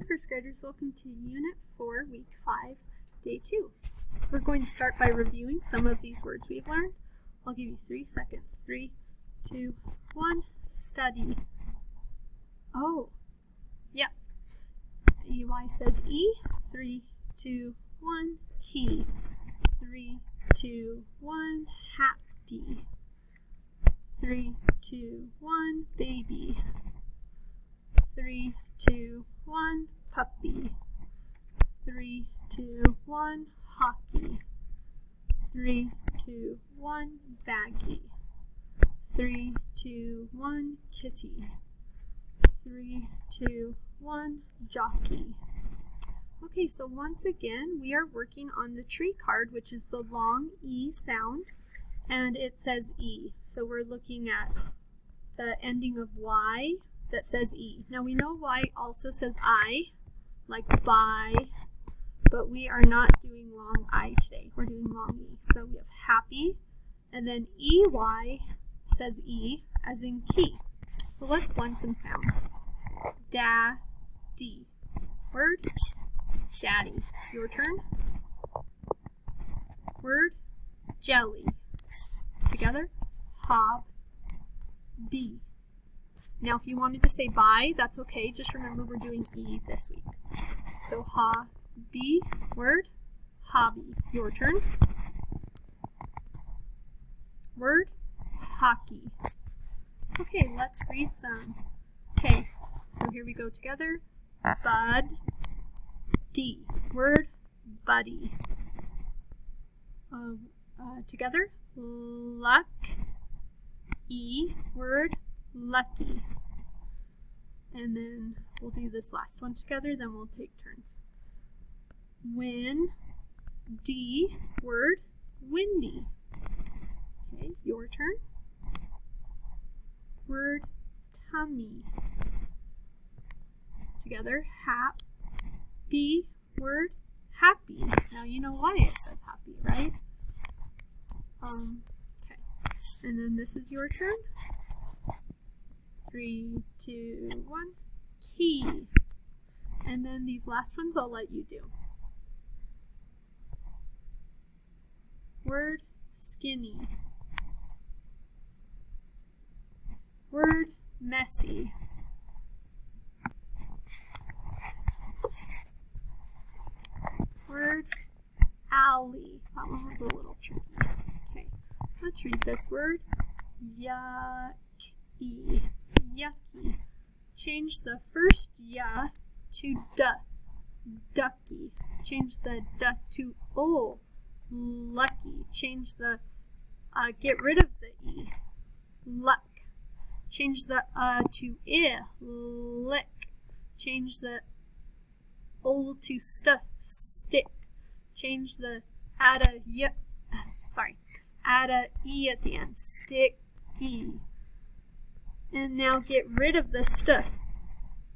first graders, welcome to Unit 4, Week 5, Day 2. We're going to start by reviewing some of these words we've learned. I'll give you 3 seconds. 3, 2, 1, study. Oh, yes. EY says E. 3, 2, 1, key. 3, 2, 1, happy. 3, 2, 1, baby. 3, 2, 1, puppy. 3, 2, 1, hockey. 3, 2, 1, baggy. 3, 2, 1, kitty. 3, 2, 1, jockey. Okay, so once again, we are working on the tree card, which is the long E sound, and it says E. So we're looking at the ending of Y that says E. Now we know Y also says I, like buy, but we are not doing long I today. We're doing long E. So we have happy, and then EY says E, as in key. So let's blend some sounds. Da-dee. Word, daddy. Your turn. Word, jelly. Together, hob, bee. Now if you wanted to say bye, that's okay. Just remember we're doing E this week. So bee, word, hobby. Your turn. Word, hockey. Okay, let's read some. Okay, so here we go together. Bud, D. Word, buddy. Together. Luck, E. Word, lucky. And then we'll do this last one together, then we'll take turns. Win, D. Word, windy. Okay, your turn. Word, tummy. Together, happy. Word, happy. Now you know why it says happy, right? Okay. And then this is your turn. 3, 2, 1. Key. And then these last ones I'll let you do. Word, skinny. Word, messy. Word, alley. That one was a little tricky. Okay, let's read this word. Yucky. Yucky. Change the first ya to duh. Ducky. Change the duh to o. Lucky. Change the get rid of the e. Luck. Change the to I. Lick. Change the o to stick. Change the add a e at the end. Sticky. And now get rid of the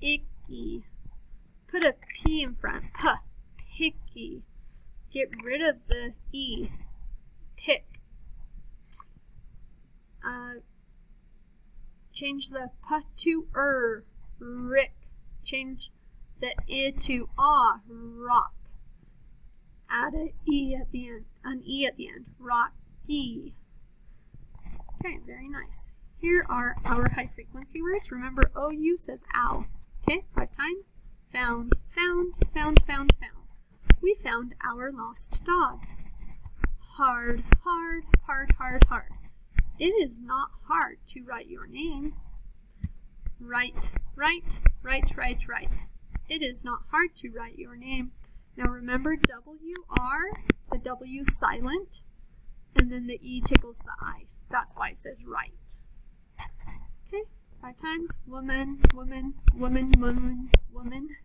icky. Put a p in front. Picky. Get rid of the e. Pick. Change the p to rick. Change the I to rock. Add an E at the end. Rocky. Okay, very nice. Here are our high frequency words. Remember, OU says ow. Okay, 5 times. Found, found, found, found, found. We found our lost dog. Hard, hard, hard, hard, hard. It is not hard to write your name. Right, right, right, right, right. It is not hard to write your name. Now remember, W-R, the W silent, and then the E tickles the I. That's why it says right. Okay, 5 times. Woman, woman, woman, woman, woman.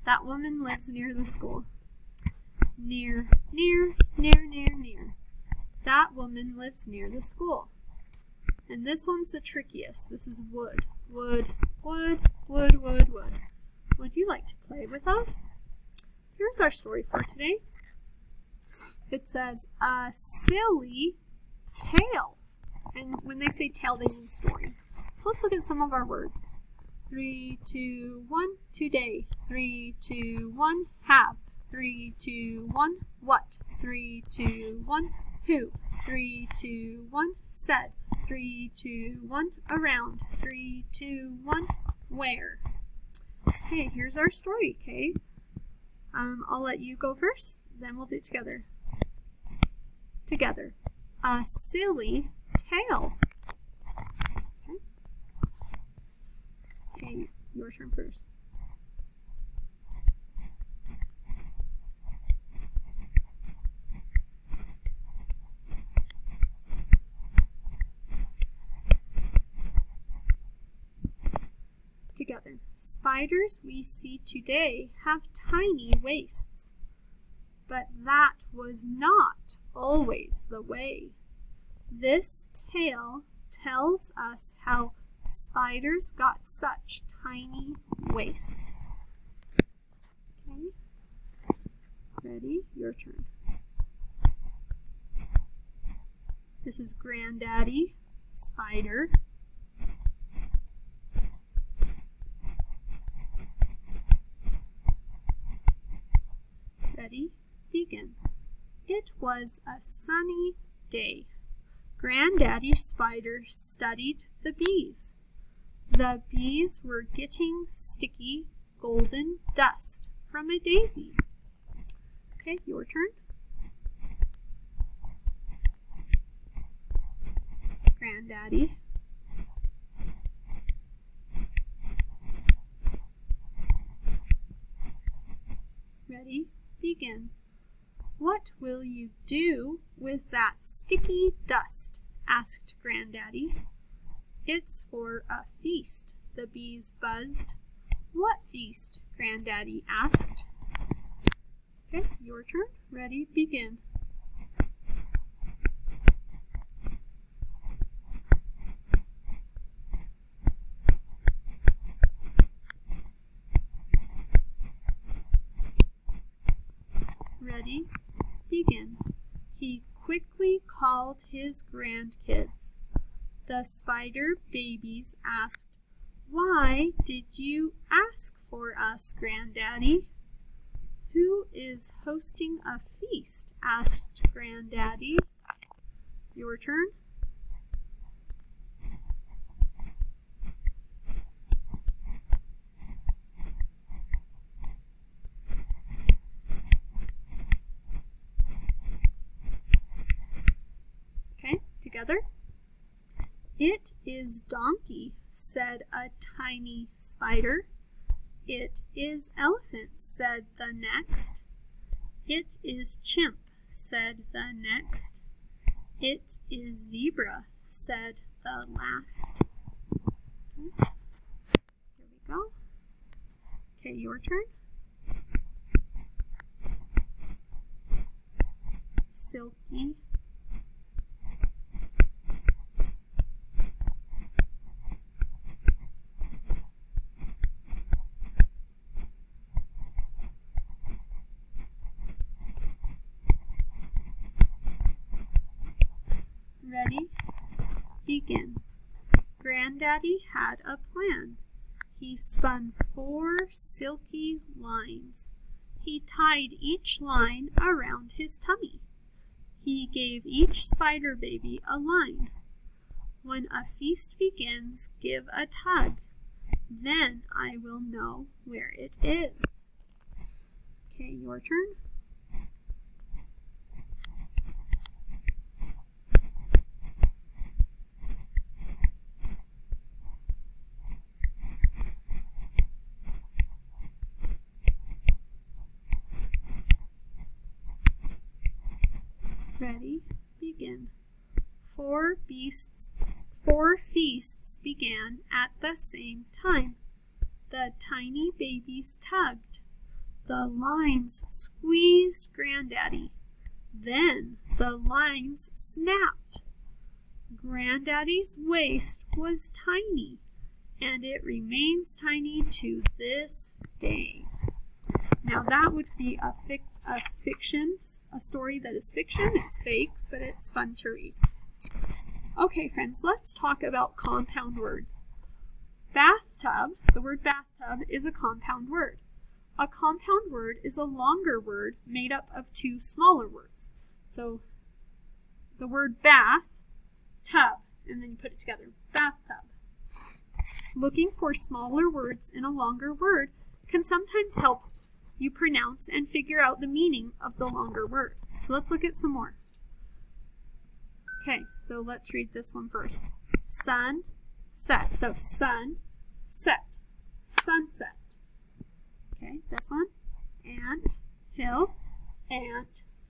That woman lives near the school. Near, near, near, near, near. That woman lives near the school. And this one's the trickiest. This is wood. Wood, wood, wood, wood, wood. Would you like to play with us? Here's our story for today. It says, a silly tale. And when they say tale, they mean story. So let's look at some of our words. 3, 2, 1, today. 3, 2, 1, have. 3, 2, 1, what? 3, 2, 1, who? 3, 2, 1, said. 3, 2, 1, around. 3, 2, 1, where? Okay, here's our story, okay? I'll let you go first, then we'll do it together. Together. A silly tale. Okay, your turn first. Together. Spiders we see today have tiny waists, but that was not always the way. This tale tells us how spiders got such tiny waists. Okay, ready? Your turn. This is Granddaddy Spider. Ready? Begin. It was a sunny day. Granddaddy Spider studied the bees. The bees were getting sticky golden dust from a daisy. Okay, your turn. Granddaddy. Ready? Begin. What will you do with that sticky dust? Asked Granddaddy. It's for a feast, the bees buzzed. What feast? Granddaddy asked. Okay, your turn. Ready? Begin. Ready? Begin. He quickly called his grandkids. The spider babies asked, "Why did you ask for us, Granddaddy?" "Who is hosting a feast?" asked Granddaddy. Your turn. Okay, together. It is donkey, said a tiny spider. It is elephant, said the next. It is chimp, said the next. It is zebra, said the last. Okay. Here we go. Okay, your turn. Silky. Ready? Begin. Granddaddy had a plan. He spun 4 silky lines. He tied each line around his tummy. He gave each spider baby a line. When a feast begins, give a tug. Then I will know where it is. Okay, your turn. Ready? Begin. 4 feasts began at the same time. The tiny babies tugged. The lines squeezed Granddaddy. Then the lines snapped. Granddaddy's waist was tiny, and it remains tiny to this day. Now that would be a story that is fiction. It's fake, but it's fun to read. Okay, friends, let's talk about compound words. Bathtub, the word bathtub, is a compound word. A compound word is a longer word made up of two smaller words. So the word bath, tub, and then you put it together, bathtub. Looking for smaller words in a longer word can sometimes help you pronounce and figure out the meaning of the longer word. So let's look at some more. Okay, so let's read this one first. Sun, set. So sun, set, sunset. Okay, this one. Ant, hill,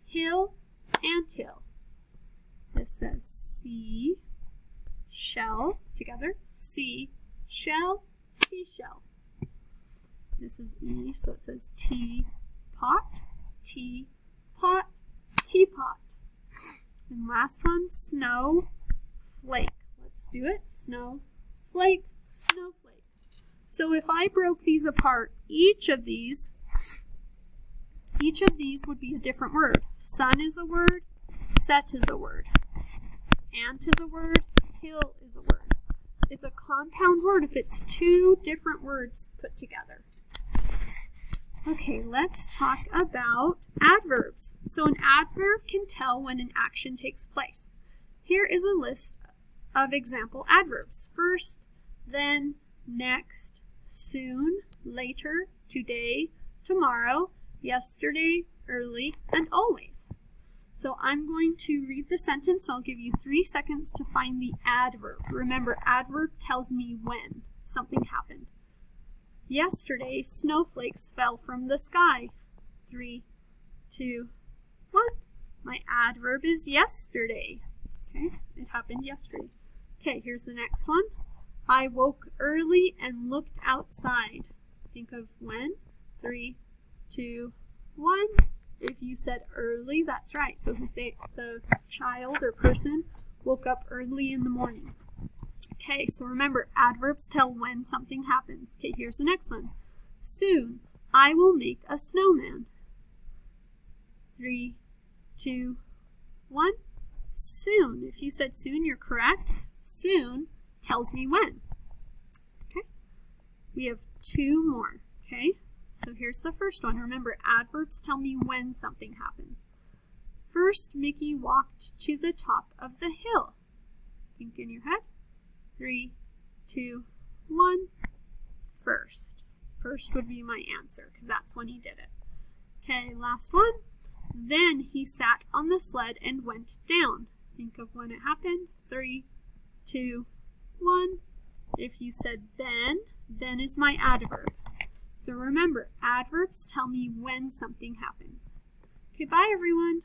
hill. This says sea, shell, together, sea, shell, seashell. This is E, so it says teapot, teapot, teapot. And last one, snow, flake. Let's do it. Snow, flake, snowflake. So if I broke these apart, each of these would be a different word. Sun is a word, set is a word, ant is a word, hill is a word. It's a compound word if it's two different words put together. Okay, let's talk about adverbs. So an adverb can tell when an action takes place. Here is a list of example adverbs. First, then, next, soon, later, today, tomorrow, yesterday, early, and always. So I'm going to read the sentence. I'll give you 3 seconds to find the adverb. Remember, adverb tells me when something happened. Yesterday, snowflakes fell from the sky. 3, 2, 1. My adverb is yesterday. Okay, it happened yesterday. Okay, here's the next one. I woke early and looked outside. Think of when. 3, 2, 1. If you said early, that's right. So the child or person woke up early in the morning. Okay, so remember, adverbs tell when something happens. Okay, here's the next one. Soon, I will make a snowman. 3, 2, 1. Soon. If you said soon, you're correct. Soon tells me when. Okay, we have 2 more. Okay, so here's the first one. Remember, adverbs tell me when something happens. First, Mickey walked to the top of the hill. Think in your head. 3, 2, 1. First. First would be my answer because that's when he did it. Okay, last one. Then he sat on the sled and went down. Think of when it happened. 3, 2, 1. If you said then is my adverb. So remember, adverbs tell me when something happens. Okay, bye everyone.